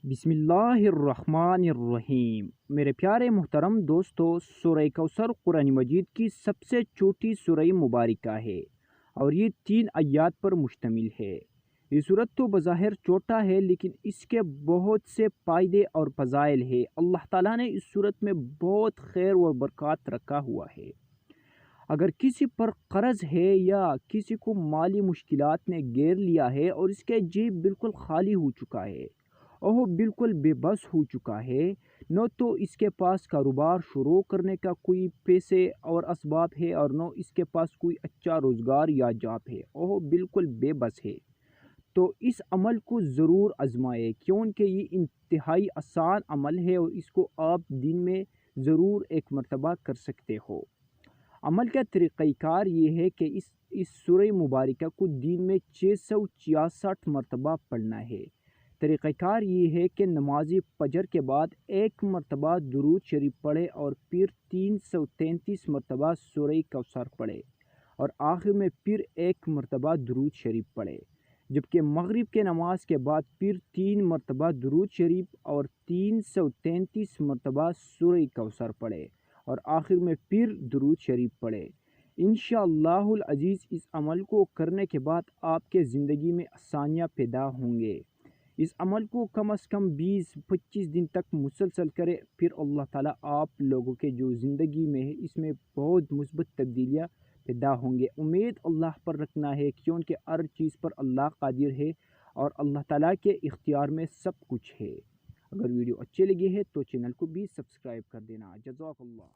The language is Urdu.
بسم اللہ الرحمن الرحیم۔ میرے پیارے محترم دوستو، سورہ کوثر قرآن مجید کی سب سے چھوٹی سورہ مبارکہ ہے اور یہ 3 آیات پر مشتمل ہے۔ یہ سورت تو بظاہر چھوٹا ہے لیکن اس کے بہت سے فائدے اور فضائل ہیں۔ اللہ تعالیٰ نے اس سورت میں بہت خیر و برکات رکھا ہوا ہے۔ اگر کسی پر قرض ہے یا کسی کو مالی مشکلات نے گھیر لیا ہے اور اس کے جیب بالکل خالی ہو چکا ہے، وہ بالکل بے بس ہو چکا ہے، نہ تو اس کے پاس کاروبار شروع کرنے کا کوئی پیسے اور اسباب ہے اور نہ اس کے پاس کوئی اچھا روزگار یا جاب ہے، وہ بالکل بے بس ہے، تو اس عمل کو ضرور آزمائے کیونکہ یہ انتہائی آسان عمل ہے اور اس کو آپ دن میں ضرور ایک مرتبہ کر سکتے ہو۔ عمل کا طریقہ کار یہ ہے کہ اس سورہ مبارکہ کو دن میں 666 مرتبہ پڑھنا ہے۔ طریقہ کار یہ ہے کہ نماز فجر کے بعد 1 مرتبہ درود شریف پڑھے اور پھر 333 مرتبہ سورہ کوثر پڑھے اور آخر میں پھر 1 مرتبہ درود شریف پڑھے، جبکہ مغرب کے نماز کے بعد پھر 3 مرتبہ درود شریف اور 333 مرتبہ سورہ کوثر پڑھے اور آخر میں پھر درود شریف پڑھے۔ انشاءاللہ العزیز اس عمل کو کرنے کے بعد آپ کے زندگی میں آسانیاں پیدا ہوں گے۔ اس عمل کو کم از کم 20-25 دن تک مسلسل کرے، پھر اللہ تعالیٰ آپ لوگوں کے جو زندگی میں ہے اس میں بہت مثبت تبدیلیاں پیدا ہوں گے۔ امید اللہ پر رکھنا ہے کیونکہ ہر چیز پر اللہ قادر ہے اور اللہ تعالیٰ کے اختیار میں سب کچھ ہے۔ اگر ویڈیو اچھے لگے ہے تو چینل کو بھی سبسکرائب کر دینا۔ جزاک اللہ۔